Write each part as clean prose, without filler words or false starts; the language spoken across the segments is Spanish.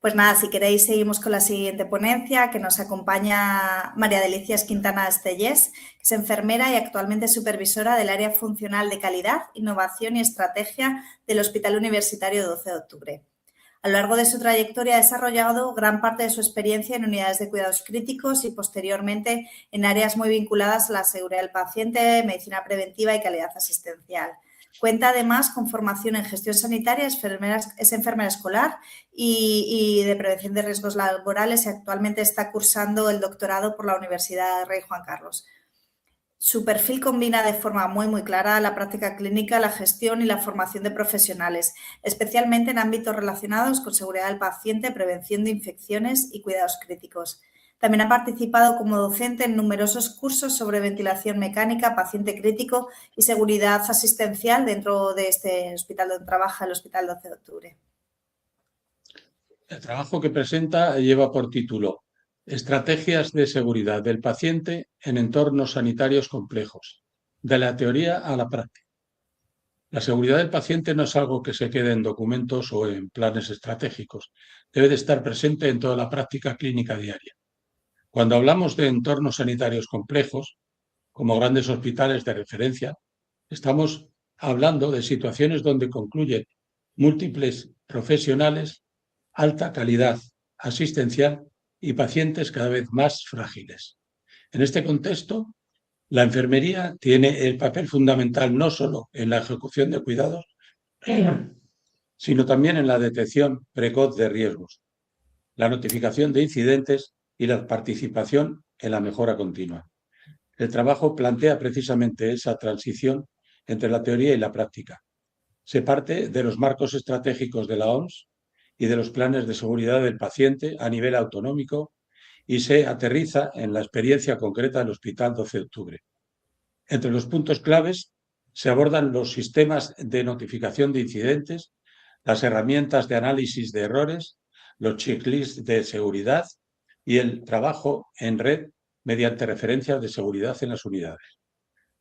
Pues nada, si queréis seguimos con la siguiente ponencia, que nos acompaña María Delicias Quintana Estellés, que es enfermera y actualmente supervisora del área funcional de calidad, innovación y estrategia del Hospital Universitario 12 de Octubre. A lo largo de su trayectoria ha desarrollado gran parte de su experiencia en unidades de cuidados críticos y posteriormente en áreas muy vinculadas a la seguridad del paciente, medicina preventiva y calidad asistencial. Cuenta además con formación en gestión sanitaria, es enfermera escolar y de prevención de riesgos laborales y actualmente está cursando el doctorado por la Universidad Rey Juan Carlos. Su perfil combina de forma muy clara la práctica clínica, la gestión y la formación de profesionales, especialmente en ámbitos relacionados con seguridad del paciente, prevención de infecciones y cuidados críticos. También ha participado como docente en numerosos cursos sobre ventilación mecánica, paciente crítico y seguridad asistencial dentro de este hospital donde trabaja, el Hospital 12 de Octubre. El trabajo que presenta lleva por título Estrategias de seguridad del paciente en entornos sanitarios complejos, de la teoría a la práctica. La seguridad del paciente no es algo que se quede en documentos o en planes estratégicos, debe de estar presente en toda la práctica clínica diaria. Cuando hablamos de entornos sanitarios complejos, como grandes hospitales de referencia, estamos hablando de situaciones donde concluyen múltiples profesionales, alta calidad asistencial y pacientes cada vez más frágiles. En este contexto, la enfermería tiene el papel fundamental no solo en la ejecución de cuidados, sino también en la detección precoz de riesgos, la notificación de incidentes y la participación en la mejora continua. El trabajo plantea precisamente esa transición entre la teoría y la práctica. Se parte de los marcos estratégicos de la OMS y de los planes de seguridad del paciente a nivel autonómico y se aterriza en la experiencia concreta del Hospital 12 de Octubre. Entre los puntos claves se abordan los sistemas de notificación de incidentes, las herramientas de análisis de errores, los checklists de seguridad y el trabajo en red mediante referencias de seguridad en las unidades.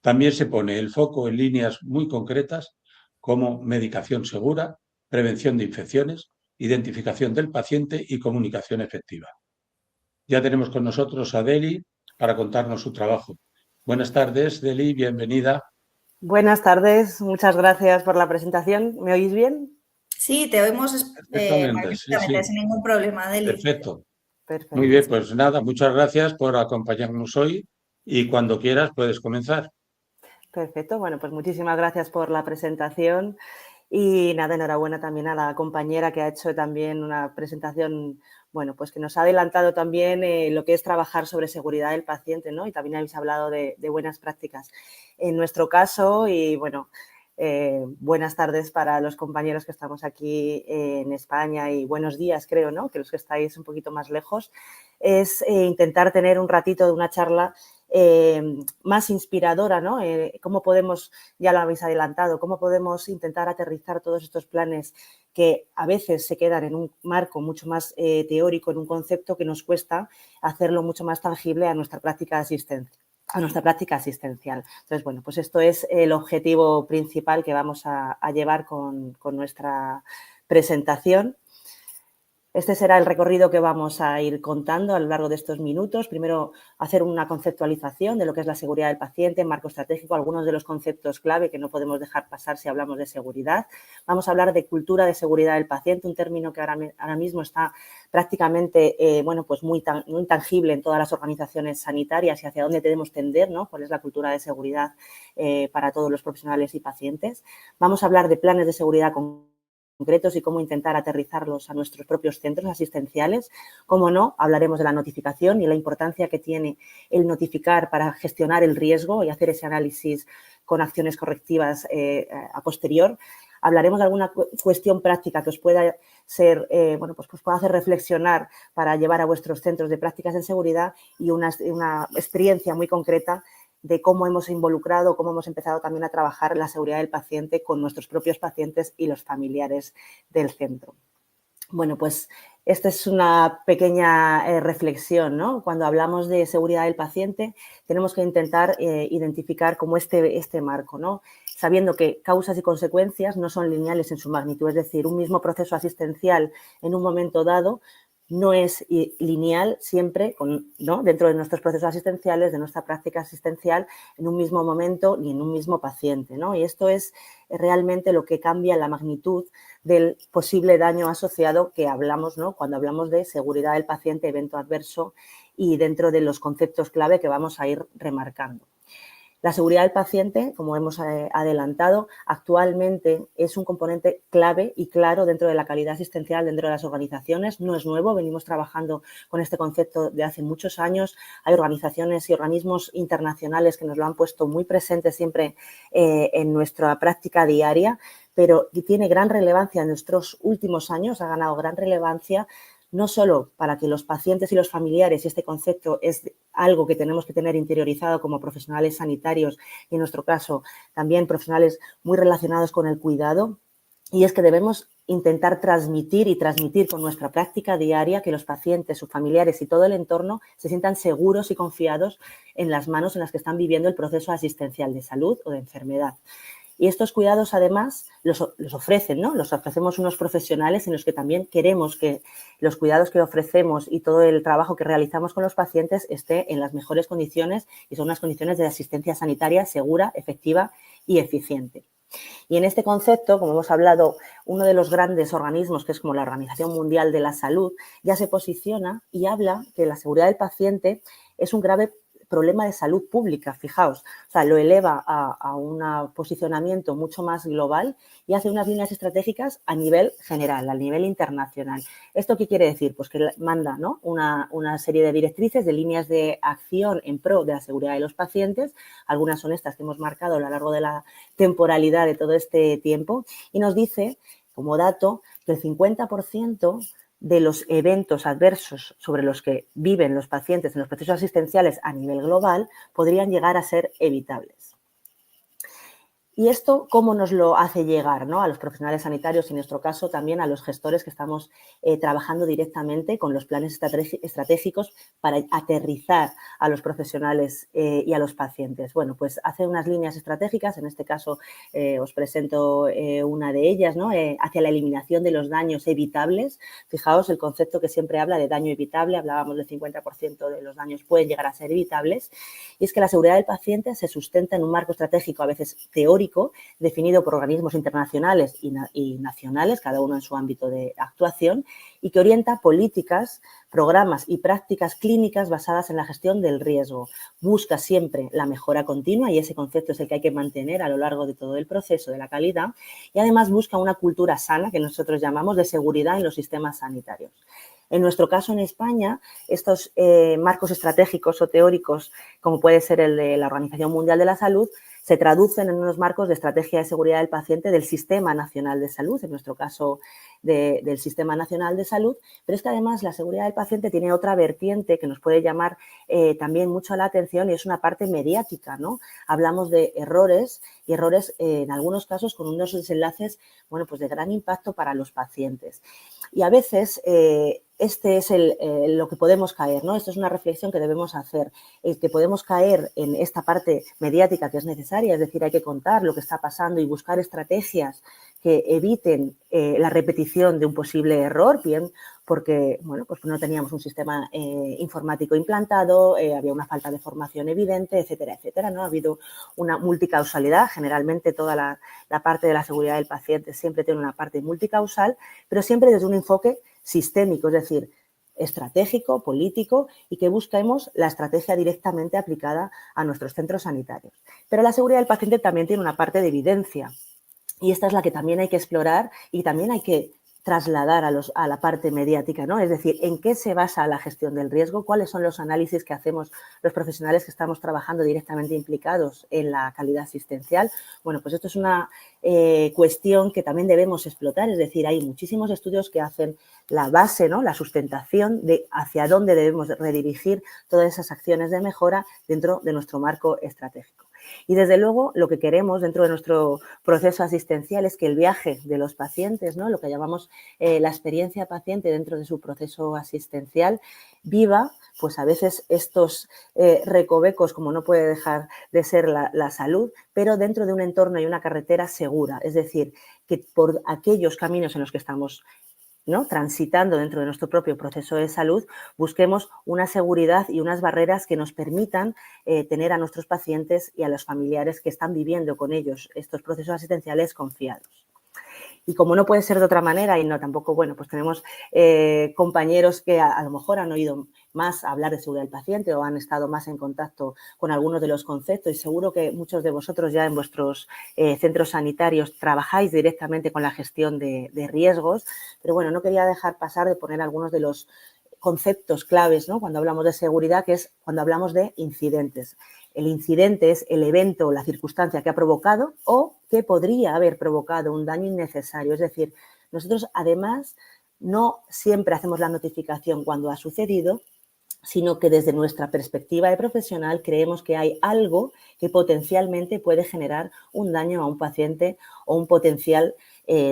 También se pone el foco en líneas muy concretas como medicación segura, prevención de infecciones, identificación del paciente y comunicación efectiva. Ya tenemos con nosotros a Deli para contarnos su trabajo. Buenas tardes, Deli, bienvenida. Buenas tardes, muchas gracias por la presentación. ¿Me oís bien? Sí, te oímos Perfectamente, magníficamente, sin ningún problema, Deli. Perfecto. Perfecto. Muy bien, pues nada, muchas gracias por acompañarnos hoy y cuando quieras puedes comenzar. Perfecto, bueno, pues muchísimas gracias por la presentación y nada, enhorabuena también a la compañera que ha hecho también una presentación, bueno, pues que nos ha adelantado también lo que es trabajar sobre seguridad del paciente, ¿no? Y también habéis hablado de buenas prácticas. En nuestro caso, y bueno, buenas tardes para los compañeros que estamos aquí en España y buenos días, creo, ¿no? Que los que estáis un poquito más lejos, es intentar tener un ratito de una charla más inspiradora, ¿no? Cómo podemos, ya lo habéis adelantado, cómo podemos intentar aterrizar todos estos planes que a veces se quedan en un marco mucho más teórico, en un concepto que nos cuesta hacerlo mucho más tangible a nuestra práctica asistencial. Entonces, bueno, pues esto es el objetivo principal que vamos a llevar con nuestra presentación. Este será el recorrido que vamos a ir contando a lo largo de estos minutos. Primero, hacer una conceptualización de lo que es la seguridad del paciente, marco estratégico, algunos de los conceptos clave que no podemos dejar pasar si hablamos de seguridad. Vamos a hablar de cultura de seguridad del paciente, un término que ahora mismo está prácticamente bueno, pues muy tangible en todas las organizaciones sanitarias y hacia dónde debemos tender, ¿no? Cuál es la cultura de seguridad para todos los profesionales y pacientes. Vamos a hablar de planes de seguridad concretos y cómo intentar aterrizarlos a nuestros propios centros asistenciales. Como no, hablaremos de la notificación y la importancia que tiene el notificar para gestionar el riesgo y hacer ese análisis con acciones correctivas a posterior. Hablaremos de alguna cuestión práctica que os pueda ser, bueno, pues pueda hacer reflexionar para llevar a vuestros centros de prácticas en seguridad y una experiencia muy concreta de cómo hemos involucrado, cómo hemos empezado también a trabajar la seguridad del paciente con nuestros propios pacientes y los familiares del centro. Bueno, pues esta es una pequeña reflexión, ¿no? Cuando hablamos de seguridad del paciente, tenemos que intentar identificar como este marco, ¿no? sabiendo que causas y consecuencias no son lineales en su magnitud, es decir, un mismo proceso asistencial en un momento dado no es lineal siempre, ¿no?, dentro de nuestros procesos asistenciales, de nuestra práctica asistencial, en un mismo momento ni en un mismo paciente, ¿no? Y esto es realmente lo que cambia la magnitud del posible daño asociado que hablamos, ¿no?, cuando hablamos de seguridad del paciente, evento adverso y dentro de los conceptos clave que vamos a ir remarcando. La seguridad del paciente, como hemos adelantado, actualmente es un componente clave y claro dentro de la calidad asistencial, dentro de las organizaciones. No es nuevo, venimos trabajando con este concepto de hace muchos años. Hay organizaciones y organismos internacionales que nos lo han puesto muy presente siempre en nuestra práctica diaria, pero tiene gran relevancia en nuestros últimos años, ha ganado gran relevancia no solo para que los pacientes y los familiares, y este concepto es algo que tenemos que tener interiorizado como profesionales sanitarios y en nuestro caso también profesionales muy relacionados con el cuidado, y es que debemos intentar transmitir con nuestra práctica diaria que los pacientes, sus familiares y todo el entorno se sientan seguros y confiados en las manos en las que están viviendo el proceso asistencial de salud o de enfermedad. Y estos cuidados, además, los ofrecen, ¿no? Los ofrecemos unos profesionales en los que también queremos que los cuidados que ofrecemos y todo el trabajo que realizamos con los pacientes esté en las mejores condiciones y son unas condiciones de asistencia sanitaria segura, efectiva y eficiente. Y en este concepto, como hemos hablado, uno de los grandes organismos, que es como la Organización Mundial de la Salud, ya se posiciona y habla que la seguridad del paciente es un grave problema de salud pública, fijaos, o sea, lo eleva a un posicionamiento mucho más global y hace unas líneas estratégicas a nivel general, a nivel internacional. ¿Esto qué quiere decir? Pues que manda, ¿no?, una serie de directrices, de líneas de acción en pro de la seguridad de los pacientes. Algunas son estas que hemos marcado a lo largo de la temporalidad de todo este tiempo y nos dice, como dato, que el 50% de los eventos adversos sobre los que viven los pacientes en los procesos asistenciales a nivel global podrían llegar a ser evitables. ¿Y esto cómo nos lo hace llegar, ¿no?, a los profesionales sanitarios y en nuestro caso también a los gestores que estamos trabajando directamente con los planes estratégicos para aterrizar a los profesionales y a los pacientes? Bueno, pues hace unas líneas estratégicas, en este caso os presento una de ellas, ¿no?, hacia la eliminación de los daños evitables. Fijaos el concepto que siempre habla de daño evitable, hablábamos del 50% de los daños pueden llegar a ser evitables, y es que la seguridad del paciente se sustenta en un marco estratégico a veces teórico, definido por organismos internacionales y nacionales, cada uno en su ámbito de actuación, y que orienta políticas, programas y prácticas clínicas basadas en la gestión del riesgo. Busca siempre la mejora continua y ese concepto es el que hay que mantener a lo largo de todo el proceso de la calidad y además busca una cultura sana que nosotros llamamos de seguridad en los sistemas sanitarios. En nuestro caso, en España, estos marcos estratégicos o teóricos, como puede ser el de la Organización Mundial de la Salud, se traducen en unos marcos de estrategia de seguridad del paciente del Sistema Nacional de Salud, en nuestro caso del Sistema Nacional de Salud, pero es que además la seguridad del paciente tiene otra vertiente que nos puede llamar también mucho la atención y es una parte mediática, ¿no? Hablamos de errores y errores en algunos casos con unos desenlaces, bueno, pues de gran impacto para los pacientes. Y a veces este es lo que podemos caer, ¿no? Esto es una reflexión que debemos hacer, que podemos caer en esta parte mediática que es necesaria, es decir, hay que contar lo que está pasando y buscar estrategias que eviten la repetición de un posible error, bien porque, bueno, pues no teníamos un sistema informático implantado, había una falta de formación evidente, etcétera, etcétera, ¿no? Ha habido una multicausalidad, generalmente toda la parte de la seguridad del paciente siempre tiene una parte multicausal, pero siempre desde un enfoque sistémico, es decir, estratégico, político y que busquemos la estrategia directamente aplicada a nuestros centros sanitarios. Pero la seguridad del paciente también tiene una parte de evidencia y esta es la que también hay que explorar y también hay que trasladar a la parte mediática, ¿no? Es decir, ¿en qué se basa la gestión del riesgo? ¿Cuáles son los análisis que hacemos los profesionales que estamos trabajando directamente implicados en la calidad asistencial? Bueno, pues esto es una cuestión que también debemos explotar, es decir, hay muchísimos estudios que hacen la base, ¿no?, la sustentación de hacia dónde debemos redirigir todas esas acciones de mejora dentro de nuestro marco estratégico. Y desde luego lo que queremos dentro de nuestro proceso asistencial es que el viaje de los pacientes, ¿no? Lo que llamamos la experiencia paciente dentro de su proceso asistencial, viva pues a veces estos recovecos, como no puede dejar de ser la salud, pero dentro de un entorno y una carretera segura. Es decir, que por aquellos caminos en los que estamos, ¿no?, transitando dentro de nuestro propio proceso de salud, busquemos una seguridad y unas barreras que nos permitan tener a nuestros pacientes y a los familiares que están viviendo con ellos estos procesos asistenciales confiados. Y como no puede ser de otra manera y no tampoco, bueno, pues tenemos compañeros que a lo mejor han oído más hablar de seguridad del paciente o han estado más en contacto con algunos de los conceptos y seguro que muchos de vosotros ya en vuestros centros sanitarios trabajáis directamente con la gestión de riesgos, pero bueno, no quería dejar pasar de poner algunos de los conceptos claves, ¿no?, cuando hablamos de seguridad, que es cuando hablamos de incidentes. El incidente es el evento o la circunstancia que ha provocado o que podría haber provocado un daño innecesario. Es decir, nosotros además no siempre hacemos la notificación cuando ha sucedido, sino que desde nuestra perspectiva de profesional creemos que hay algo que potencialmente puede generar un daño a un paciente o un potencial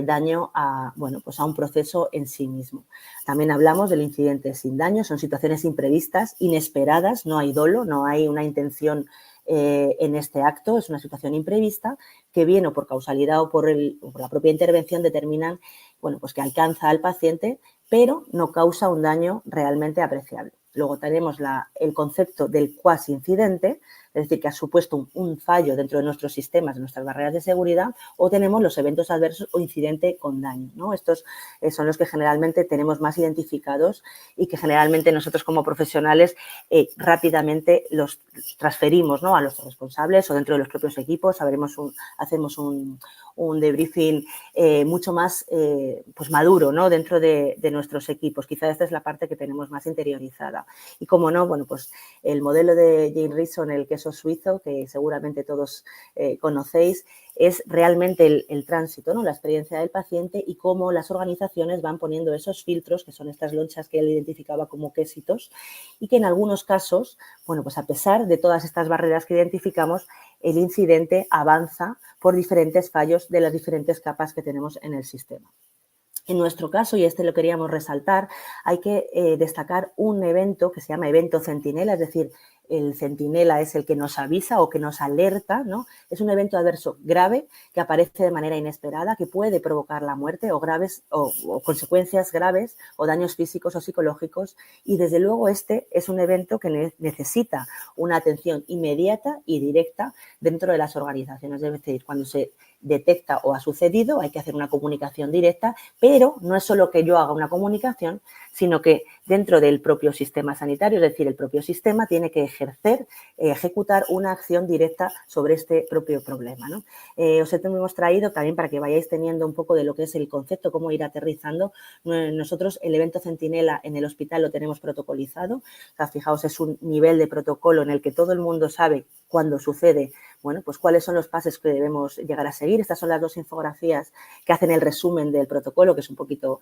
daño a, bueno, pues a un proceso en sí mismo. También hablamos del incidente sin daño, son situaciones imprevistas, inesperadas, no hay dolo, no hay una intención en este acto, es una situación imprevista que bien o por causalidad o por la propia intervención determinan, bueno, pues que alcanza al paciente, pero no causa un daño realmente apreciable. Luego tenemos el concepto del cuasi incidente, es decir, que ha supuesto un fallo dentro de nuestros sistemas, de nuestras barreras de seguridad, o tenemos los eventos adversos o incidente con daño, ¿no? Estos son los que generalmente tenemos más identificados y que generalmente nosotros como profesionales rápidamente los transferimos, ¿no?, a los responsables o dentro de los propios equipos. Hacemos un debriefing mucho más pues maduro, ¿no?, dentro de nuestros equipos. Quizá esta es la parte que tenemos más interiorizada. Y como no, bueno, pues el modelo de Jane Reason, el queso suizo, que seguramente todos conocéis, es realmente el tránsito, ¿no?, la experiencia del paciente y cómo las organizaciones van poniendo esos filtros, que son estas lonchas que él identificaba como quesitos, y que en algunos casos, bueno, pues a pesar de todas estas barreras que identificamos, el incidente avanza por diferentes fallos de las diferentes capas que tenemos en el sistema. En nuestro caso, y lo queríamos resaltar, hay que destacar un evento que se llama evento centinela, es decir, el centinela es el que nos avisa o que nos alerta, ¿no? Es un evento adverso grave que aparece de manera inesperada, que puede provocar la muerte o graves o consecuencias graves o daños físicos o psicológicos, y desde luego este es un evento que necesita una atención inmediata y directa dentro de las organizaciones. Es decir, cuando se detecta o ha sucedido, hay que hacer una comunicación directa, pero no es solo que yo haga una comunicación, sino que dentro del propio sistema sanitario, es decir, el propio sistema tiene que ejecutar una acción directa sobre este propio problema, ¿no? Os hemos traído también para que vayáis teniendo un poco de lo que es el concepto, cómo ir aterrizando. Nosotros el evento centinela en el hospital lo tenemos protocolizado, o sea, fijaos, es un nivel de protocolo en el que todo el mundo sabe cuándo sucede, bueno, pues cuáles son los pasos que debemos llegar a seguir. Estas son las dos infografías que hacen el resumen del protocolo, que es un poquito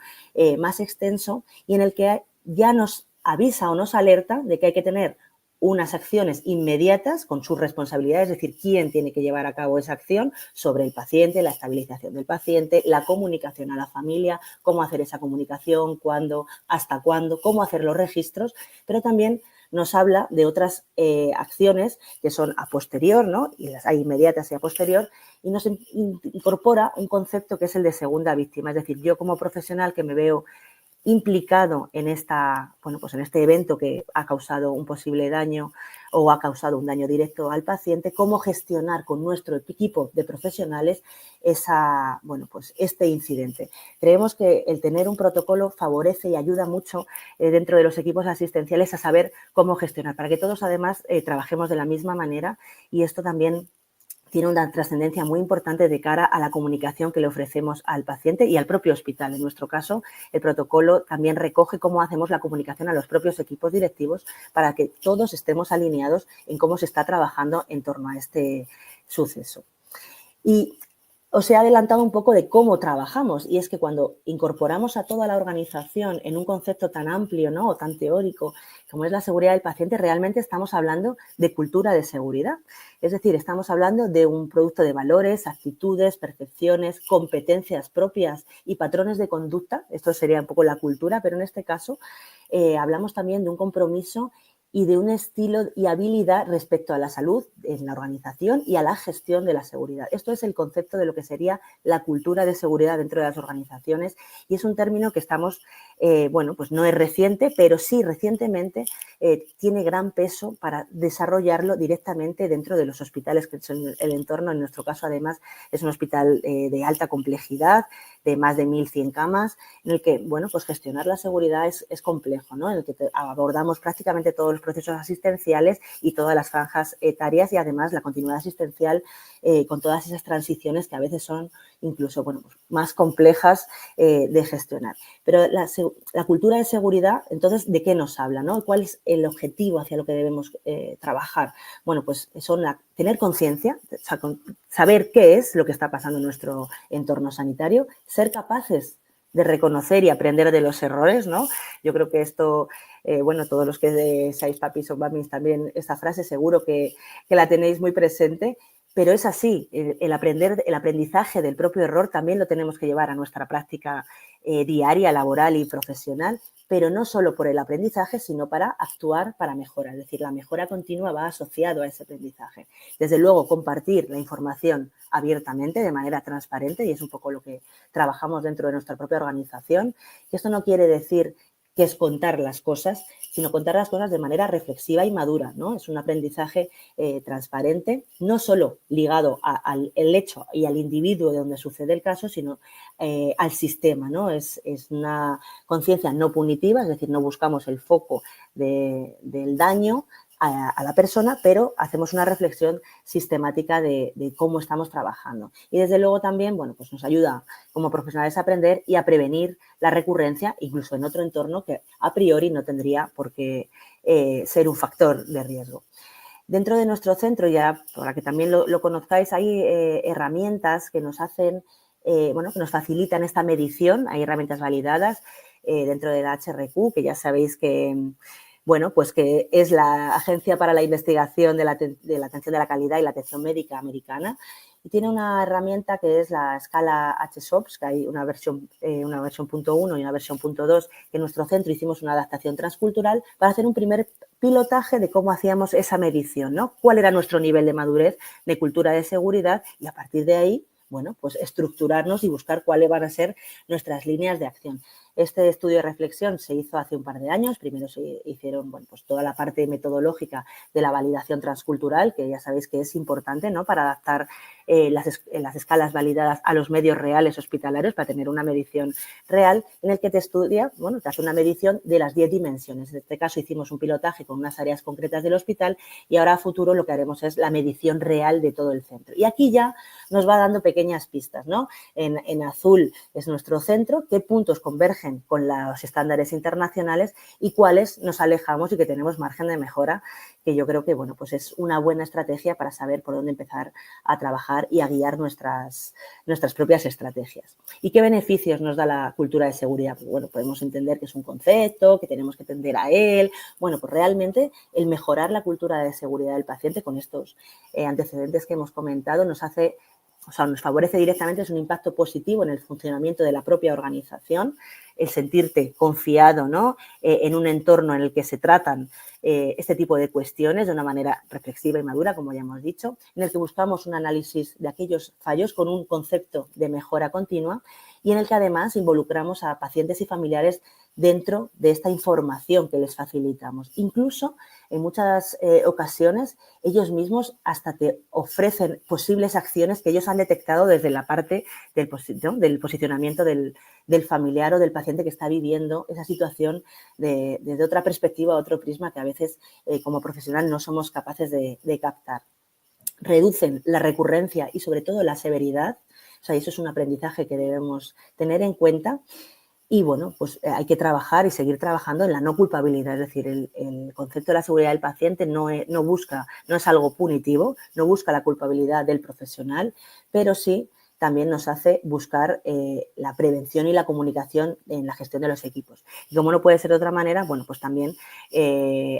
más extenso y en el que ya nos avisa o nos alerta de que hay que tener unas acciones inmediatas con sus responsabilidades, es decir, quién tiene que llevar a cabo esa acción sobre el paciente, la estabilización del paciente, la comunicación a la familia, cómo hacer esa comunicación, cuándo, hasta cuándo, cómo hacer los registros, pero también nos habla de otras acciones que son a posterior, ¿no? Y las hay inmediatas y a posterior, y nos incorpora un concepto que es el de segunda víctima, es decir, yo como profesional que me veo implicado en en este evento que ha causado un posible daño o ha causado un daño directo al paciente, cómo gestionar con nuestro equipo de profesionales este incidente. Creemos que el tener un protocolo favorece y ayuda mucho dentro de los equipos asistenciales a saber cómo gestionar, para que todos además trabajemos de la misma manera, y esto también tiene una trascendencia muy importante de cara a la comunicación que le ofrecemos al paciente y al propio hospital. En nuestro caso, el protocolo también recoge cómo hacemos la comunicación a los propios equipos directivos para que todos estemos alineados en cómo se está trabajando en torno a este suceso. Y os he adelantado un poco de cómo trabajamos, y es que cuando incorporamos a toda la organización en un concepto tan amplio, ¿no?, o tan teórico como es la seguridad del paciente, realmente estamos hablando de cultura de seguridad. Es decir, estamos hablando de un producto de valores, actitudes, percepciones, competencias propias y patrones de conducta. Esto sería un poco la cultura, pero en este caso hablamos también de un compromiso y de un estilo y habilidad respecto a la salud en la organización y a la gestión de la seguridad. Esto es el concepto de lo que sería la cultura de seguridad dentro de las organizaciones, y es un término que estamos, bueno, pues no es reciente, pero sí recientemente tiene gran peso para desarrollarlo directamente dentro de los hospitales, que son el entorno. En nuestro caso, además, es un hospital de alta complejidad, de más de 1.100 camas, en el que, bueno, pues gestionar la seguridad es complejo, ¿no? En el que abordamos prácticamente todos los procesos asistenciales y todas las franjas etarias, y además la continuidad asistencial con todas esas transiciones que a veces son incluso, bueno, pues más complejas de gestionar. Pero la cultura de seguridad, entonces, ¿de qué nos habla, no? ¿Cuál es el objetivo hacia lo que debemos trabajar? Bueno, pues son tener conciencia, saber qué es lo que está pasando en nuestro entorno sanitario, ser capaces de reconocer y aprender de los errores, ¿no? Yo creo que esto, bueno, todos los que seáis papis o mamis también, esta frase seguro que la tenéis muy presente, pero es así, el aprendizaje del propio error también lo tenemos que llevar a nuestra práctica diaria, laboral y profesional, pero no solo por el aprendizaje, sino para actuar para mejorar. Es decir, la mejora continua va asociado a ese aprendizaje. Desde luego, compartir la información abiertamente, de manera transparente, y es un poco lo que trabajamos dentro de nuestra propia organización. Y esto no quiere decir que es contar las cosas, sino contar las cosas de manera reflexiva y madura, ¿no? Es un aprendizaje transparente, no solo ligado al hecho y al individuo de donde sucede el caso, sino al sistema, ¿no? Es una conciencia no punitiva, es decir, no buscamos el foco del daño a la persona, pero hacemos una reflexión sistemática de cómo estamos trabajando. Y desde luego también, bueno, pues nos ayuda como profesionales a aprender y a prevenir la recurrencia, incluso en otro entorno que a priori no tendría por qué ser un factor de riesgo. Dentro de nuestro centro, ya para que también lo conozcáis, hay herramientas que nos hacen, bueno, que nos facilitan esta medición. Hay herramientas validadas dentro de la HRQ, que ya sabéis que, bueno, pues que es la Agencia para la Investigación de la Atención de la Calidad y la Atención Médica americana, y tiene una herramienta que es la escala HSOPS, que hay una versión .1 y una versión .2, que en nuestro centro hicimos una adaptación transcultural para hacer un primer pilotaje de cómo hacíamos esa medición, ¿no? Cuál era nuestro nivel de madurez de cultura de seguridad, y a partir de ahí, bueno, pues estructurarnos y buscar cuáles van a ser nuestras líneas de acción. Este estudio de reflexión se hizo hace un par de años. Primero se hicieron, bueno, pues toda la parte metodológica de la validación transcultural, que ya sabéis que es importante, ¿no?, para adaptar las escalas validadas a los medios reales hospitalarios, para tener una medición real, en el que te estudia, bueno, te hace una medición de las 10 dimensiones. En este caso hicimos un pilotaje con unas áreas concretas del hospital, y ahora a futuro lo que haremos es la medición real de todo el centro. Y aquí ya nos va dando pequeñas pistas, ¿no? En azul es nuestro centro, qué puntos convergen con los estándares internacionales y cuáles nos alejamos y que tenemos margen de mejora, que yo creo que, bueno, pues es una buena estrategia para saber por dónde empezar a trabajar y a guiar nuestras propias estrategias. ¿Y qué beneficios nos da la cultura de seguridad? Pues, bueno, podemos entender que es un concepto, que tenemos que tender a él. Bueno, pues realmente el mejorar la cultura de seguridad del paciente con estos antecedentes que hemos comentado nos hace, o sea, nos favorece directamente, es un impacto positivo en el funcionamiento de la propia organización, el sentirte confiado, ¿no?, en un entorno en el que se tratan este tipo de cuestiones de una manera reflexiva y madura, como ya hemos dicho, en el que buscamos un análisis de aquellos fallos con un concepto de mejora continua, y en el que además involucramos a pacientes y familiares dentro de esta información que les facilitamos. Incluso en muchas ocasiones ellos mismos hasta te ofrecen posibles acciones que ellos han detectado desde la parte del posicionamiento del familiar o del paciente que está viviendo esa situación desde otra perspectiva, otro prisma que a veces como profesional no somos capaces de captar. Reducen la recurrencia y sobre todo la severidad. O sea, eso es un aprendizaje que debemos tener en cuenta. Y, bueno, pues hay que trabajar y seguir trabajando en la no culpabilidad. Es decir, el concepto de la seguridad del paciente no es algo punitivo, no busca la culpabilidad del profesional, pero sí también nos hace buscar la prevención y la comunicación en la gestión de los equipos. Y como no puede ser de otra manera, bueno, pues también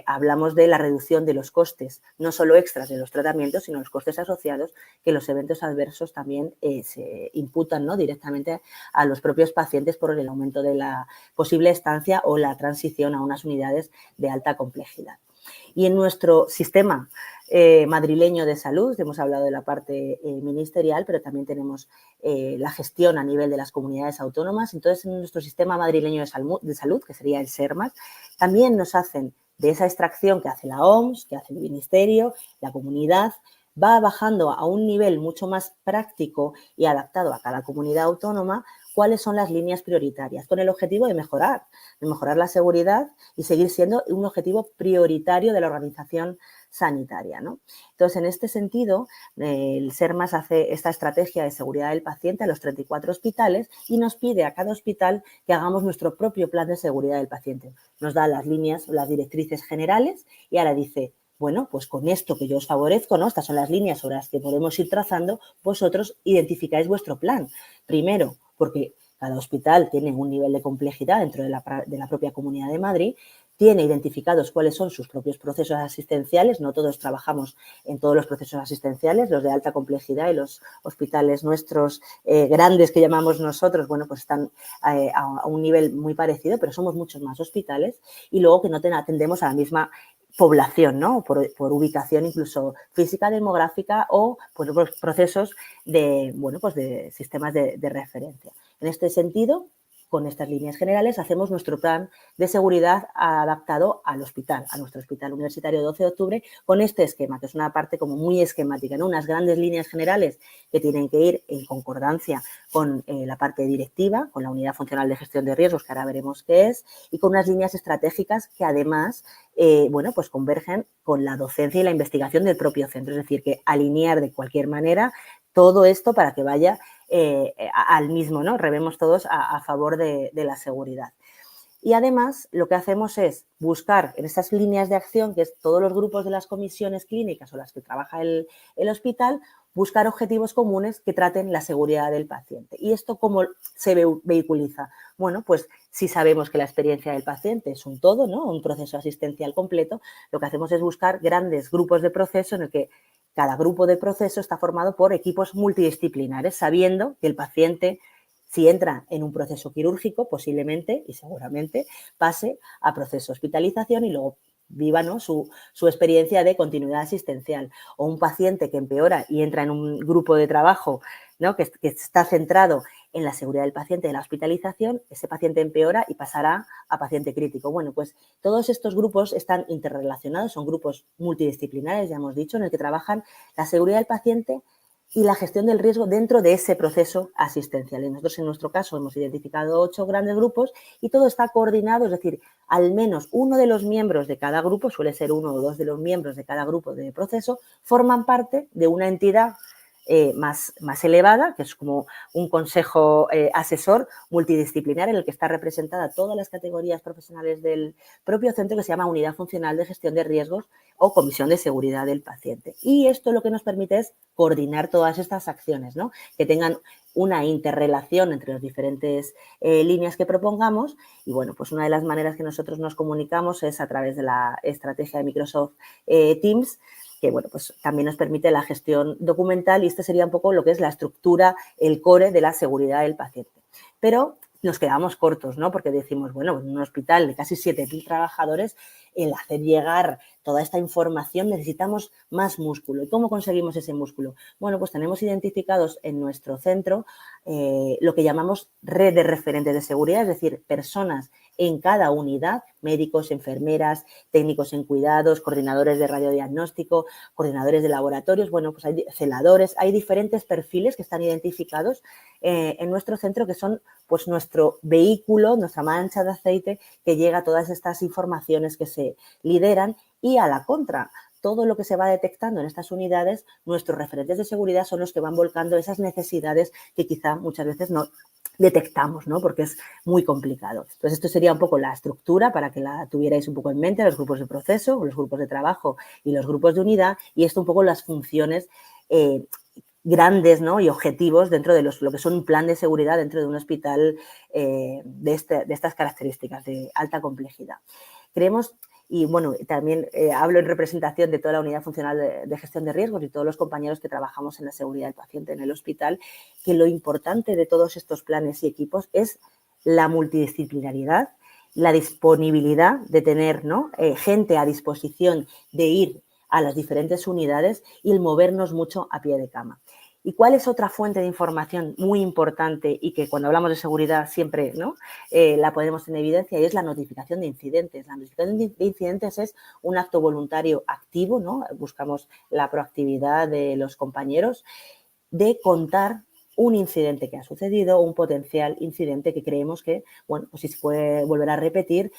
hablamos de la reducción de los costes, no solo extras de los tratamientos, sino los costes asociados que los eventos adversos también se imputan, ¿no?, directamente a los propios pacientes por el aumento de la posible estancia o la transición a unas unidades de alta complejidad. Y en nuestro sistema madrileño de salud, hemos hablado de la parte ministerial, pero también tenemos la gestión a nivel de las comunidades autónomas. Entonces, en nuestro sistema madrileño de salud, que sería el SERMAS, también nos hacen de esa extracción que hace la OMS, que hace el ministerio, la comunidad, va bajando a un nivel mucho más práctico y adaptado a cada comunidad autónoma cuáles son las líneas prioritarias, con el objetivo de mejorar la seguridad y seguir siendo un objetivo prioritario de la organización sanitaria, ¿no? Entonces, en este sentido, el SERMAS hace esta estrategia de seguridad del paciente a los 34 hospitales y nos pide a cada hospital que hagamos nuestro propio plan de seguridad del paciente. Nos da las líneas, las directrices generales y ahora dice, bueno, pues con esto que yo os favorezco, ¿no?, estas son las líneas sobre las que podemos ir trazando, vosotros identificáis vuestro plan. Primero, porque cada hospital tiene un nivel de complejidad dentro de la propia Comunidad de Madrid, tiene identificados cuáles son sus propios procesos asistenciales, no todos trabajamos en todos los procesos asistenciales, los de alta complejidad y los hospitales nuestros grandes que llamamos nosotros, bueno, pues están a un nivel muy parecido, pero somos muchos más hospitales y luego que no atendemos a la misma población, ¿no?, por ubicación incluso física, demográfica o por procesos de, bueno, pues de sistemas de referencia. En este sentido, con estas líneas generales, hacemos nuestro plan de seguridad adaptado al hospital, a nuestro hospital universitario 12 de octubre, con este esquema, que es una parte como muy esquemática, ¿no?, unas grandes líneas generales que tienen que ir en concordancia con la parte directiva, con la unidad funcional de gestión de riesgos, que ahora veremos qué es, y con unas líneas estratégicas que además, bueno, pues convergen con la docencia y la investigación del propio centro, es decir, que alinear de cualquier manera todo esto para que vaya al mismo, ¿no?, rememos todos a favor de la seguridad. Y además lo que hacemos es buscar en esas líneas de acción, que es todos los grupos de las comisiones clínicas o las que trabaja el hospital, buscar objetivos comunes que traten la seguridad del paciente. ¿Y esto cómo se vehiculiza? Bueno, pues si sabemos que la experiencia del paciente es un todo, ¿no?, un proceso asistencial completo, lo que hacemos es buscar grandes grupos de proceso en el que cada grupo de proceso está formado por equipos multidisciplinares, sabiendo que el paciente, si entra en un proceso quirúrgico, posiblemente y seguramente pase a proceso de hospitalización y luego viva, ¿no?, su experiencia de continuidad asistencial. O un paciente que empeora y entra en un grupo de trabajo, ¿no?, que está centrado en la seguridad del paciente de la hospitalización, ese paciente empeora y pasará a paciente crítico. Bueno, pues todos estos grupos están interrelacionados, son grupos multidisciplinares, ya hemos dicho, en el que trabajan la seguridad del paciente y la gestión del riesgo dentro de ese proceso asistencial. Y nosotros, en nuestro caso, hemos identificado 8 grandes grupos y todo está coordinado, es decir, al menos uno de los miembros de cada grupo, suele ser 1 o 2 de los miembros de cada grupo de proceso, forman parte de una entidad más elevada, que es como un consejo asesor multidisciplinar en el que está representada todas las categorías profesionales del propio centro, que se llama Unidad Funcional de Gestión de Riesgos o Comisión de Seguridad del Paciente. Y esto lo que nos permite es coordinar todas estas acciones, ¿no?, que tengan una interrelación entre las diferentes líneas que propongamos. Y bueno, pues una de las maneras que nosotros nos comunicamos es a través de la estrategia de Microsoft Teams, que bueno, pues también nos permite la gestión documental y este sería un poco lo que es la estructura, el core de la seguridad del paciente. Pero nos quedamos cortos, ¿no?, porque decimos, bueno, en un hospital de casi 7.000 trabajadores, el hacer llegar toda esta información necesitamos más músculo. ¿Y cómo conseguimos ese músculo? Bueno, pues tenemos identificados en nuestro centro lo que llamamos red de referentes de seguridad, es decir, personas en cada unidad, médicos, enfermeras, técnicos en cuidados, coordinadores de radiodiagnóstico, coordinadores de laboratorios, bueno, pues hay celadores, hay diferentes perfiles que están identificados en nuestro centro que son pues nuestro vehículo, nuestra mancha de aceite que llega a todas estas informaciones que se lideran y a la contra. Todo lo que se va detectando en estas unidades, nuestros referentes de seguridad son los que van volcando esas necesidades que quizá muchas veces no detectamos, ¿no?, porque es muy complicado. Entonces, esto sería un poco la estructura para que la tuvierais un poco en mente, los grupos de proceso, los grupos de trabajo y los grupos de unidad, y esto un poco las funciones grandes, ¿no?, y objetivos dentro de lo que son un plan de seguridad dentro de un hospital de estas características, de alta complejidad. Creemos, y bueno, también hablo en representación de toda la unidad funcional de gestión de riesgos y todos los compañeros que trabajamos en la seguridad del paciente en el hospital, que lo importante de todos estos planes y equipos es la multidisciplinariedad, la disponibilidad de tener, ¿no?, gente a disposición de ir a las diferentes unidades y el movernos mucho a pie de cama. ¿Y cuál es otra fuente de información muy importante y que cuando hablamos de seguridad siempre, ¿no?, la ponemos en evidencia? Y es la notificación de incidentes. La notificación de incidentes es un acto voluntario activo, ¿no? Buscamos la proactividad de los compañeros de contar un incidente que ha sucedido, un potencial incidente que creemos que, bueno, pues si se puede volver a repetir,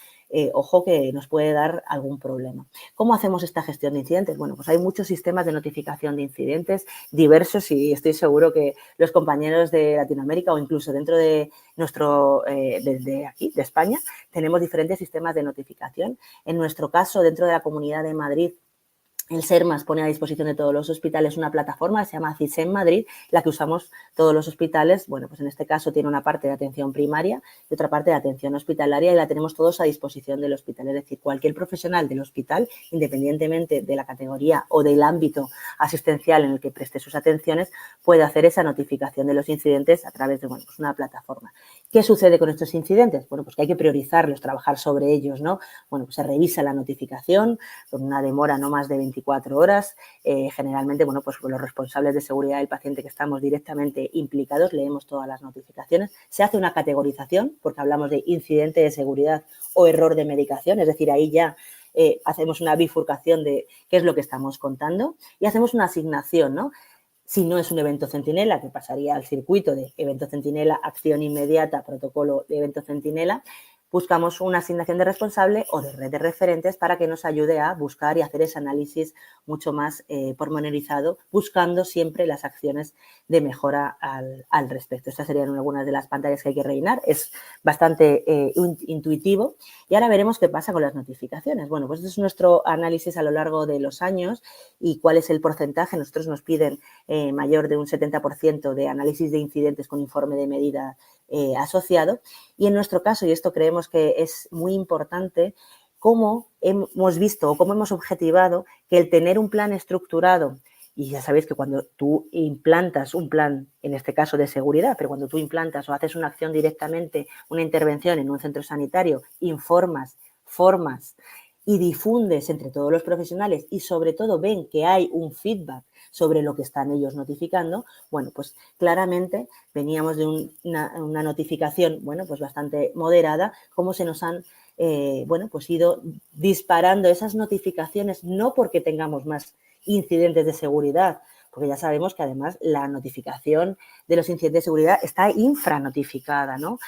ojo que nos puede dar algún problema. ¿Cómo hacemos esta gestión de incidentes? Bueno, pues hay muchos sistemas de notificación de incidentes diversos y estoy seguro que los compañeros de Latinoamérica o incluso dentro de nuestro, desde aquí, de España, tenemos diferentes sistemas de notificación. En nuestro caso, dentro de la Comunidad de Madrid, el SERMAS pone a disposición de todos los hospitales una plataforma que se llama CISEN Madrid, la que usamos todos los hospitales. Bueno, pues en este caso tiene una parte de atención primaria y otra parte de atención hospitalaria y la tenemos todos a disposición del hospital. Es decir, cualquier profesional del hospital, independientemente de la categoría o del ámbito asistencial en el que preste sus atenciones, puede hacer esa notificación de los incidentes a través de, bueno, pues una plataforma. ¿Qué sucede con estos incidentes? Bueno, pues que hay que priorizarlos, trabajar sobre ellos, ¿no? Bueno, pues se revisa la notificación con una demora no más de 24 horas. Generalmente, bueno, pues con los responsables de seguridad del paciente que estamos directamente implicados, leemos todas las notificaciones. Se hace una categorización, porque hablamos de incidente de seguridad o error de medicación, es decir, ahí ya hacemos una bifurcación de qué es lo que estamos contando y hacemos una asignación, ¿no? Si no es un evento centinela, que pasaría al circuito de evento centinela, acción inmediata, protocolo de evento centinela, buscamos una asignación de responsable o de red de referentes para que nos ayude a buscar y hacer ese análisis mucho más pormenorizado, buscando siempre las acciones de mejora al respecto. Estas serían algunas de las pantallas que hay que rellenar. Es bastante intuitivo. Y ahora veremos qué pasa con las notificaciones. Bueno, pues este es nuestro análisis a lo largo de los años y cuál es el porcentaje. Nosotros nos piden mayor de un 70% de análisis de incidentes con informe de medida asociado. Y en nuestro caso, y esto creemos que es muy importante, cómo hemos visto o cómo hemos objetivado que el tener un plan estructurado, y ya sabéis que cuando tú implantas un plan, en este caso de seguridad, pero cuando tú implantas o haces una acción directamente, una intervención en un centro sanitario, informas, formas y difundes entre todos los profesionales y sobre todo ven que hay un feedback sobre lo que están ellos notificando, bueno, pues claramente veníamos de una notificación, bueno, pues bastante moderada, cómo se nos han, bueno, pues ido disparando esas notificaciones, no porque tengamos más incidentes de seguridad, porque ya sabemos que además la notificación de los incidentes de seguridad está infranotificada, ¿no?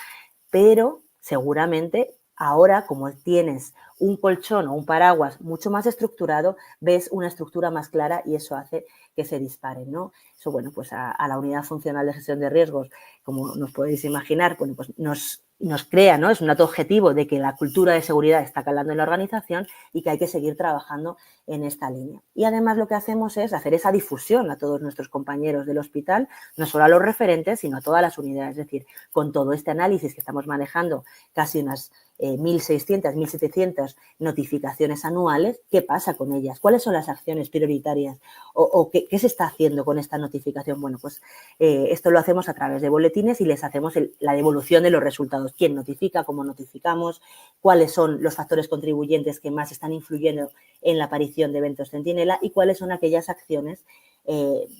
Pero seguramente ahora, como tienes un colchón o un paraguas mucho más estructurado, ves una estructura más clara y eso hace que se disparen, ¿no? Eso, bueno, pues a la unidad funcional de gestión de riesgos, como nos podéis imaginar, bueno, pues nos crea, ¿no? Es un dato objetivo de que la cultura de seguridad está calando en la organización y que hay que seguir trabajando en esta línea. Y además lo que hacemos es hacer esa difusión a todos nuestros compañeros del hospital, no solo a los referentes, sino a todas las unidades. Es decir, con todo este análisis que estamos manejando, casi unas 1.600, 1.700 notificaciones anuales, ¿qué pasa con ellas? ¿Cuáles son las acciones prioritarias? ¿O qué se está haciendo con esta notificación? Bueno, pues esto lo hacemos a través de boletines y les hacemos la devolución de los resultados. ¿Quién notifica? ¿Cómo notificamos? ¿Cuáles son los factores contribuyentes que más están influyendo en la aparición de eventos centinela? ¿Y cuáles son aquellas acciones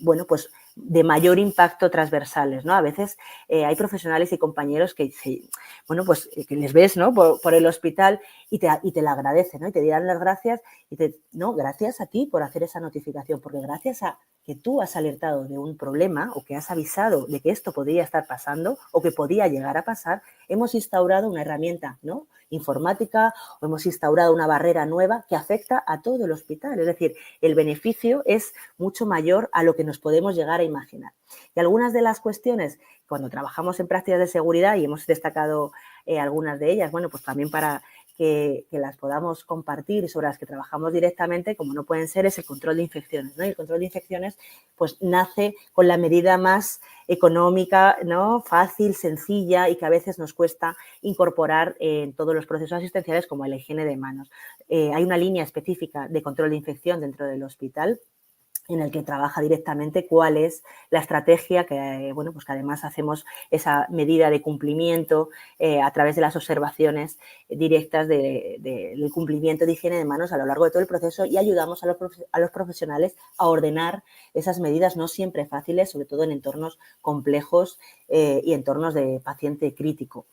bueno, pues de mayor impacto transversales, ¿no? A veces hay profesionales y compañeros que, bueno, pues que les ves, ¿no? Por el hospital y te la agradecen, ¿no? Y te dirán las gracias y no, gracias a ti por hacer esa notificación, porque gracias a que tú has alertado de un problema o que has avisado de que esto podría estar pasando o que podía llegar a pasar, hemos instaurado una herramienta, ¿no? Informática o hemos instaurado una barrera nueva que afecta a todo el hospital. Es decir, el beneficio es mucho mayor a lo que nos podemos llegar a imaginar. Y algunas de las cuestiones, cuando trabajamos en prácticas de seguridad, y hemos destacado algunas de ellas, bueno, pues también para que las podamos compartir y sobre las que trabajamos directamente, como no pueden ser, es el control de infecciones, ¿no? Y el control de infecciones pues nace con la medida más económica, ¿no? Fácil, sencilla y que a veces nos cuesta incorporar en todos los procesos asistenciales, como la higiene de manos. Hay una línea específica de control de infección dentro del hospital en el que trabaja directamente cuál es la estrategia que, bueno, pues que además hacemos esa medida de cumplimiento a través de las observaciones directas del cumplimiento de higiene de manos a lo largo de todo el proceso y ayudamos a los profesionales a ordenar esas medidas no siempre fáciles, sobre todo en entornos complejos y entornos de paciente crítico.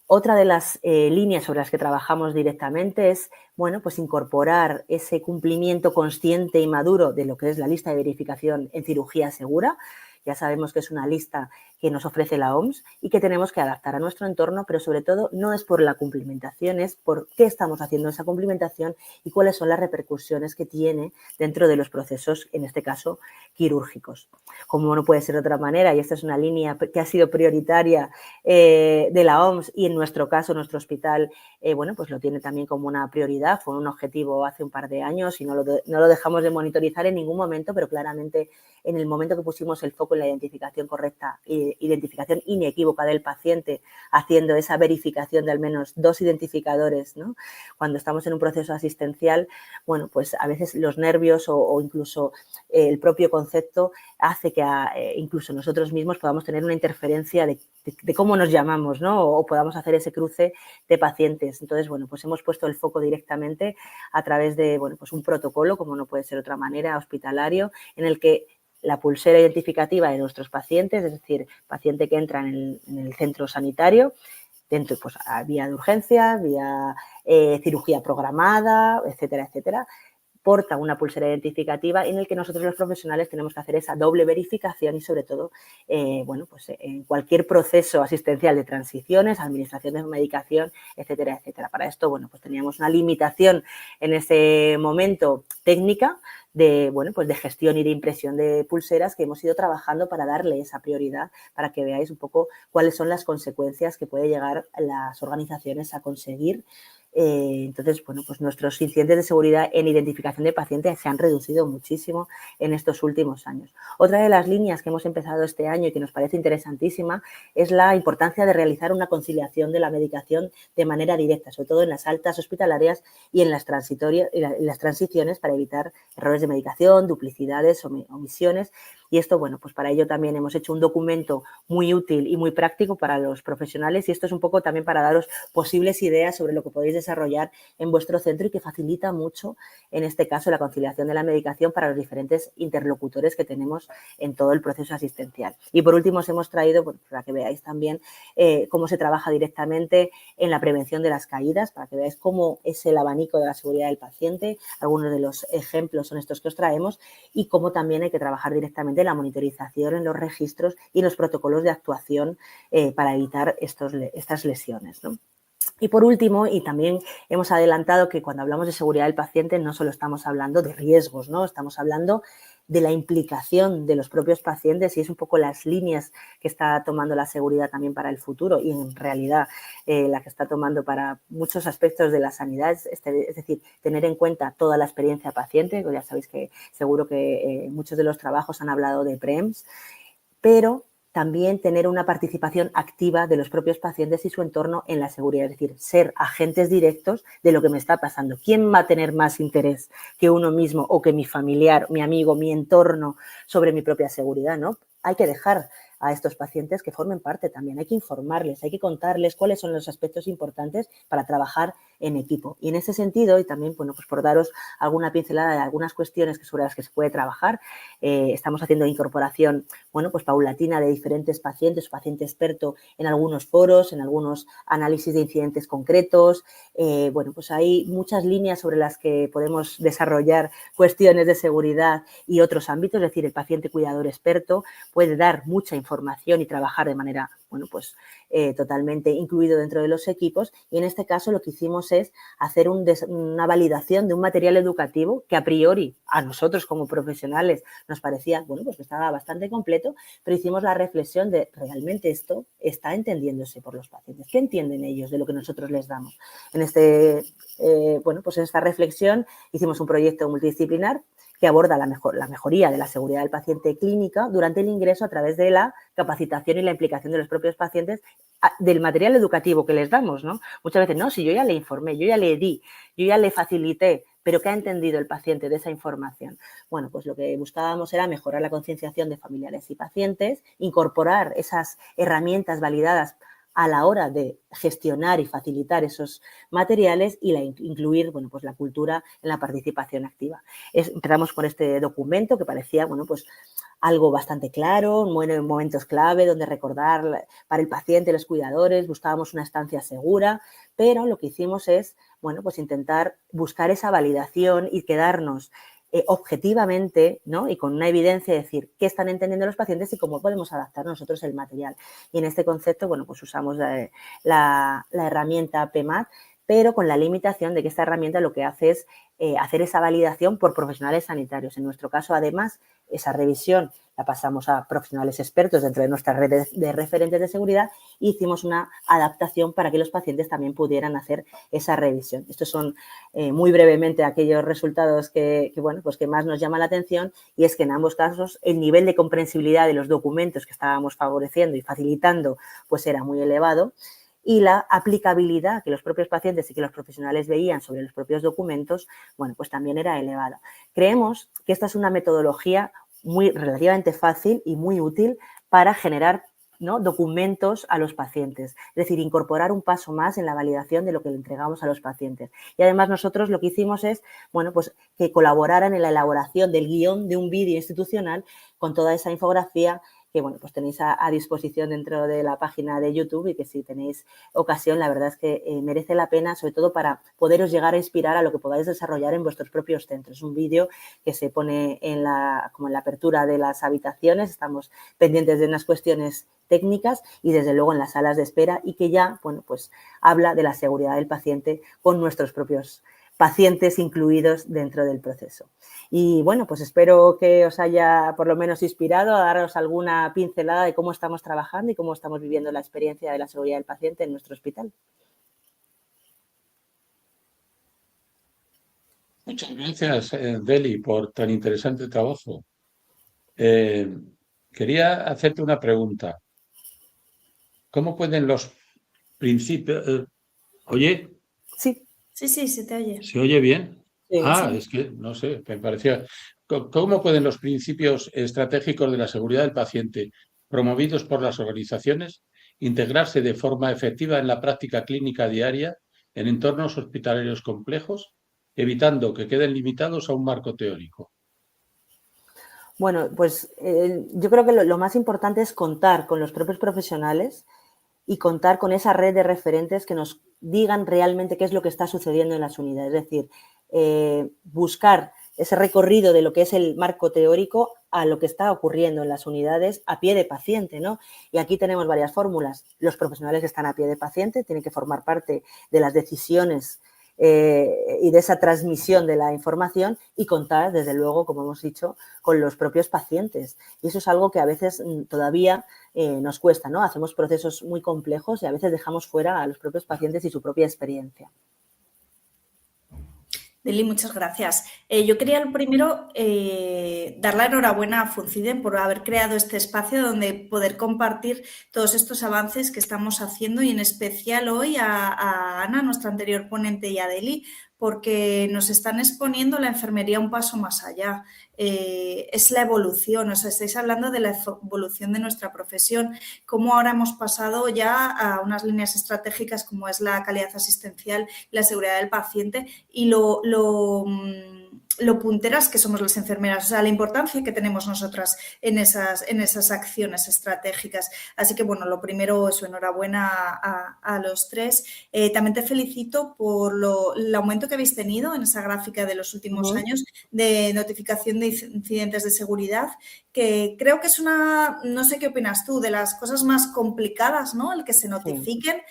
Otra de las líneas sobre las que trabajamos directamente es, bueno, pues incorporar ese cumplimiento consciente y maduro de lo que es la lista de verificación en cirugía segura. Ya sabemos que es una lista que nos ofrece la OMS y que tenemos que adaptar a nuestro entorno, pero sobre todo no es por la cumplimentación, es por qué estamos haciendo esa cumplimentación y cuáles son las repercusiones que tiene dentro de los procesos, en este caso, quirúrgicos. Como no puede ser de otra manera, y esta es una línea que ha sido prioritaria de la OMS y en nuestro caso, nuestro hospital, bueno, pues lo tiene también como una prioridad, fue un objetivo hace un par de años y no lo dejamos de monitorizar en ningún momento, pero claramente en el momento que pusimos el foco en la identificación correcta, identificación inequívoca del paciente, haciendo esa verificación de al menos 2 identificadores, ¿no? Cuando estamos en un proceso asistencial, bueno, pues a veces los nervios o incluso el propio concepto hace que incluso nosotros mismos podamos tener una interferencia de cómo nos llamamos, ¿no? O podamos hacer ese cruce de pacientes. Entonces, bueno, pues hemos puesto el foco directamente a través de, bueno, pues un protocolo, como no puede ser de otra manera, hospitalario, en el que la pulsera identificativa de nuestros pacientes, es decir, paciente que entra en el centro sanitario, dentro, pues, vía de urgencia, vía cirugía programada, etcétera, etcétera, porta una pulsera identificativa en el que nosotros los profesionales tenemos que hacer esa doble verificación y sobre todo, bueno, pues en cualquier proceso asistencial de transiciones, administración de medicación, etcétera, etcétera. Para esto, bueno, pues teníamos una limitación en ese momento técnica de, bueno, pues de gestión y de impresión de pulseras que hemos ido trabajando para darle esa prioridad, para que veáis un poco cuáles son las consecuencias que puede llegar las organizaciones a conseguir. Entonces, bueno, pues nuestros incidentes de seguridad en identificación de pacientes se han reducido muchísimo en estos últimos años. Otra de las líneas que hemos empezado este año y que nos parece interesantísima es la importancia de realizar una conciliación de la medicación de manera directa, sobre todo en las altas hospitalarias y en las transiciones para evitar errores de medicación, duplicidades o omisiones. Y esto, bueno, pues para ello también hemos hecho un documento muy útil y muy práctico para los profesionales y esto es un poco también para daros posibles ideas sobre lo que podéis desarrollar en vuestro centro y que facilita mucho, en este caso, la conciliación de la medicación para los diferentes interlocutores que tenemos en todo el proceso asistencial. Y por último, os hemos traído, bueno, para que veáis también cómo se trabaja directamente en la prevención de las caídas, para que veáis cómo es el abanico de la seguridad del paciente. Algunos de los ejemplos son estos que os traemos y cómo también hay que trabajar directamente la monitorización en los registros y los protocolos de actuación para evitar estas lesiones, ¿no? Y por último, y también hemos adelantado que cuando hablamos de seguridad del paciente no solo estamos hablando de riesgos, ¿no? Estamos hablando de la implicación de los propios pacientes y es un poco las líneas que está tomando la seguridad también para el futuro y en realidad la que está tomando para muchos aspectos de la sanidad, es decir, tener en cuenta toda la experiencia paciente, ya sabéis que seguro que muchos de los trabajos han hablado de PREMS, pero también tener una participación activa de los propios pacientes y su entorno en la seguridad, es decir, ser agentes directos de lo que me está pasando. ¿Quién va a tener más interés que uno mismo o que mi familiar, mi amigo, mi entorno sobre mi propia seguridad, ¿no? Hay que dejar a estos pacientes que formen parte también, hay que informarles, hay que contarles cuáles son los aspectos importantes para trabajar en equipo. Y en ese sentido, y también, bueno, pues por daros alguna pincelada de algunas cuestiones sobre las que se puede trabajar, estamos haciendo incorporación, bueno, pues paulatina de diferentes pacientes, paciente experto en algunos foros, en algunos análisis de incidentes concretos. Bueno, pues hay muchas líneas sobre las que podemos desarrollar cuestiones de seguridad y otros ámbitos, es decir, el paciente cuidador experto puede dar mucha información y trabajar de manera bueno, pues totalmente incluido dentro de los equipos, y en este caso lo que hicimos es hacer una validación de un material educativo que a priori a nosotros como profesionales nos parecía, bueno, pues que estaba bastante completo, pero hicimos la reflexión de realmente esto está entendiéndose por los pacientes. ¿Qué entienden ellos de lo que nosotros les damos? En bueno, pues en esta reflexión hicimos un proyecto multidisciplinar que aborda la mejoría de la seguridad del paciente clínica durante el ingreso a través de la capacitación y la implicación de los propios pacientes del material educativo que les damos, ¿no? Muchas veces, no, si yo ya le informé, yo ya le di, yo ya le facilité, pero ¿qué ha entendido el paciente de esa información? Bueno, pues lo que buscábamos era mejorar la concienciación de familiares y pacientes, incorporar esas herramientas validadas a la hora de gestionar y facilitar esos materiales y incluir, bueno, pues la cultura en la participación activa. Empezamos con este documento que parecía, bueno, pues algo bastante claro, momentos clave donde recordar para el paciente, los cuidadores, buscábamos una estancia segura, pero lo que hicimos es, bueno, pues intentar buscar esa validación y quedarnos objetivamente, ¿no? Y con una evidencia, decir qué están entendiendo los pacientes y cómo podemos adaptar nosotros el material. Y en este concepto, bueno, pues usamos la herramienta PEMAT, pero con la limitación de que esta herramienta lo que hace es hacer esa validación por profesionales sanitarios. En nuestro caso, además, esa revisión la pasamos a profesionales expertos dentro de nuestra red de referentes de seguridad y hicimos una adaptación para que los pacientes también pudieran hacer esa revisión. Estos son muy brevemente aquellos resultados bueno, pues que más nos llaman la atención, y es que en ambos casos el nivel de comprensibilidad de los documentos que estábamos favoreciendo y facilitando pues era muy elevado, y la aplicabilidad que los propios pacientes y que los profesionales veían sobre los propios documentos, bueno, pues también era elevada. Creemos que esta es una metodología relativamente fácil y muy útil para generar, ¿no?, documentos a los pacientes, es decir, incorporar un paso más en la validación de lo que le entregamos a los pacientes. Y además nosotros lo que hicimos es, bueno, pues que colaboraran en la elaboración del guión de un vídeo institucional con toda esa infografía que, bueno, pues tenéis a disposición dentro de la página de YouTube, y que si tenéis ocasión, la verdad es que merece la pena, sobre todo para poderos llegar a inspirar a lo que podáis desarrollar en vuestros propios centros. Es un vídeo que se pone como en la apertura de las habitaciones, estamos pendientes de unas cuestiones técnicas, y desde luego en las salas de espera, y que ya, bueno, pues habla de la seguridad del paciente con nuestros propios pacientes incluidos dentro del proceso. Y bueno, pues espero que os haya por lo menos inspirado a daros alguna pincelada de cómo estamos trabajando y cómo estamos viviendo la experiencia de la seguridad del paciente en nuestro hospital. Muchas gracias, Deli, por tan interesante trabajo. Quería hacerte una pregunta. ¿Cómo pueden los principios... ¿Oye? Sí. Sí, se te oye. ¿Se oye bien? Sí. Es que, no sé, me parecía... ¿Cómo pueden los principios estratégicos de la seguridad del paciente, promovidos por las organizaciones, integrarse de forma efectiva en la práctica clínica diaria en entornos hospitalarios complejos, evitando que queden limitados a un marco teórico? Bueno, pues yo creo que lo más importante es contar con los propios profesionales y contar con esa red de referentes que nos digan realmente qué es lo que está sucediendo en las unidades. Es decir, buscar ese recorrido de lo que es el marco teórico a lo que está ocurriendo en las unidades a pie de paciente, ¿no? Y aquí tenemos varias fórmulas. Los profesionales que están a pie de paciente tienen que formar parte de las decisiones y de esa transmisión de la información, y contar, desde luego, como hemos dicho, con los propios pacientes. Y eso es algo que a veces todavía nos cuesta, ¿no? Hacemos procesos muy complejos y a veces dejamos fuera a los propios pacientes y su propia experiencia. Deli, muchas gracias. Yo quería primero dar la enhorabuena a Funciden por haber creado este espacio donde poder compartir todos estos avances que estamos haciendo, y en especial hoy a Ana, nuestra anterior ponente, y a Deli, porque nos están exponiendo la enfermería un paso más allá. Es la evolución, o sea, estáis hablando de la evolución de nuestra profesión, cómo ahora hemos pasado ya a unas líneas estratégicas como es la calidad asistencial y la seguridad del paciente, y lo lo punteras que somos las enfermeras, o sea, la importancia que tenemos nosotras en esas acciones estratégicas. Así que, bueno, lo primero, eso, enhorabuena a los tres. También te felicito por el aumento que habéis tenido en esa gráfica de los últimos años de notificación de incidentes de seguridad, que creo que es una, no sé qué opinas tú, de las cosas más complicadas, ¿no? El que se notifiquen.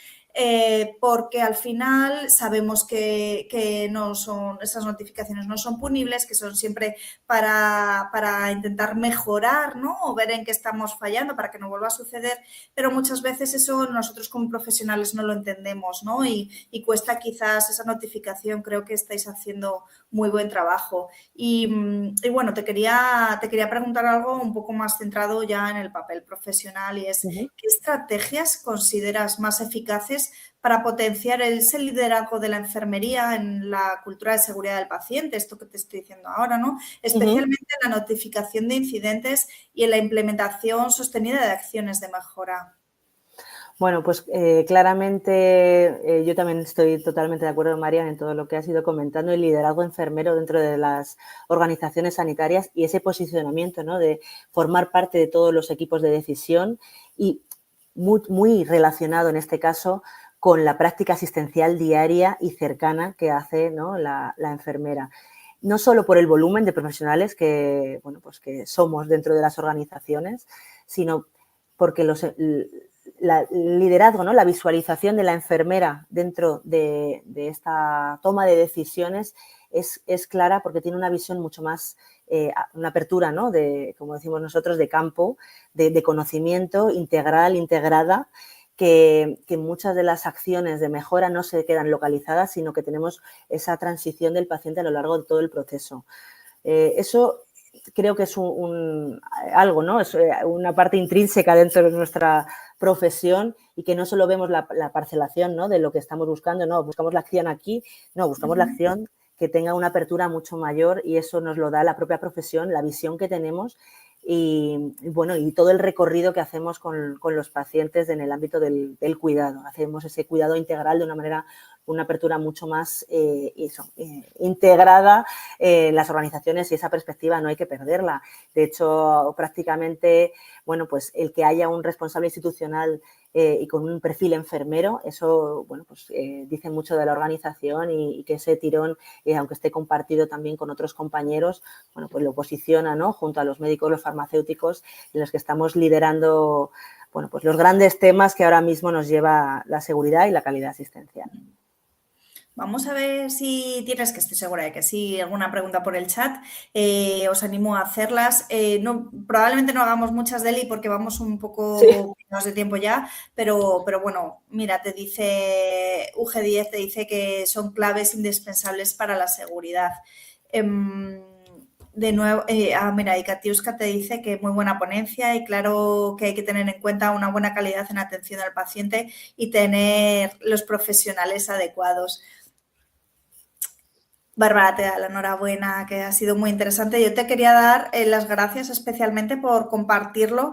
Porque al final sabemos que no son, esas notificaciones no son punibles, que son siempre para intentar mejorar, ¿no? O ver en qué estamos fallando para que no vuelva a suceder, pero muchas veces eso nosotros como profesionales no lo entendemos, ¿no? Y cuesta quizás esa notificación. Creo que estáis haciendo muy buen trabajo. Y bueno, te quería preguntar algo un poco más centrado ya en el papel profesional, y es ¿qué estrategias consideras más eficaces para potenciar ese liderazgo de la enfermería en la cultura de seguridad del paciente? Esto que te estoy diciendo ahora, ¿no? Especialmente en la notificación de incidentes y en la implementación sostenida de acciones de mejora. Bueno, pues claramente yo también estoy totalmente de acuerdo, Marian, en todo lo que has ido comentando, el liderazgo enfermero dentro de las organizaciones sanitarias y ese posicionamiento, ¿no? De formar parte de todos los equipos de decisión y muy relacionado en este caso con la práctica asistencial diaria y cercana que hace, ¿no? la enfermera. No solo por el volumen de profesionales que, bueno, pues que somos dentro de las organizaciones, sino porque el liderazgo, ¿no? La visualización de la enfermera dentro de esta toma de decisiones es clara, porque tiene una visión mucho más, una apertura, ¿no? Como decimos nosotros, de campo, de conocimiento integral, integrada, que muchas de las acciones de mejora no se quedan localizadas, sino que tenemos esa transición del paciente a lo largo de todo el proceso. Eso creo que es algo, ¿no? Es una parte intrínseca dentro de nuestra profesión, y que no solo vemos la parcelación, ¿no? De lo que estamos buscando, no, buscamos la acción aquí, no, buscamos la acción que tenga una apertura mucho mayor, y eso nos lo da la propia profesión, la visión que tenemos y bueno, y todo el recorrido que hacemos con los pacientes en el ámbito del cuidado. Hacemos ese cuidado integral de una manera, una apertura mucho más integrada en las organizaciones, y esa perspectiva no hay que perderla. De hecho, prácticamente, bueno, pues el que haya un responsable institucional y con un perfil enfermero, eso, bueno, pues dice mucho de la organización, y que ese tirón, aunque esté compartido también con otros compañeros, bueno, pues lo posiciona, ¿no? Junto a los médicos, los farmacéuticos, en los que estamos liderando, bueno, pues los grandes temas que ahora mismo nos lleva la seguridad y la calidad asistencial. Vamos a ver si tienes, que estoy segura de que sí, alguna pregunta por el chat. Os animo a hacerlas. Probablemente no hagamos muchas, Deli, porque vamos un poco de tiempo ya, pero bueno, mira, te dice UG10, te dice que son claves indispensables para la seguridad. De nuevo, mira, y Katiuska te dice que muy buena ponencia, y claro que hay que tener en cuenta una buena calidad en atención al paciente y tener los profesionales adecuados. Bárbara, te da la enhorabuena, que ha sido muy interesante. Yo te quería dar las gracias especialmente por compartirlo,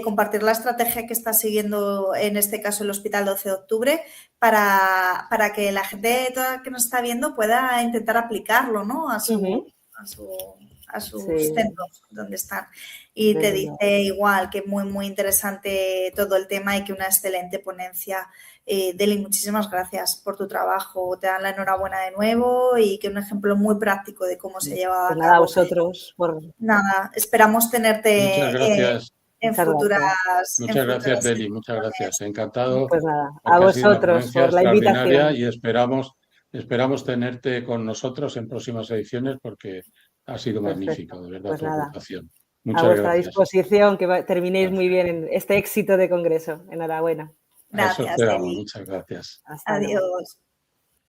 compartir la estrategia que está siguiendo, en este caso, el Hospital 12 de Octubre, para que la gente toda que nos está viendo pueda intentar aplicarlo, ¿no? a sus centros donde están. Y te dice igual que muy interesante todo el tema, y que una excelente ponencia. Deli, muchísimas gracias por tu trabajo. Te dan la enhorabuena de nuevo, y que un ejemplo muy práctico de cómo se lleva a cabo. Nada, a vosotros. Nada, esperamos tenerte en futuras. Muchas gracias, Deli, muchas gracias. Encantado. Pues nada, a vosotros por la invitación. Y esperamos tenerte con nosotros en próximas ediciones, porque ha sido magnífico, de verdad, pues tu aportación. Muchas a vuestra gracias. Disposición, que terminéis muy bien en este éxito de congreso. Enhorabuena. Gracias, Eso esperamos. Muchas gracias. Adiós.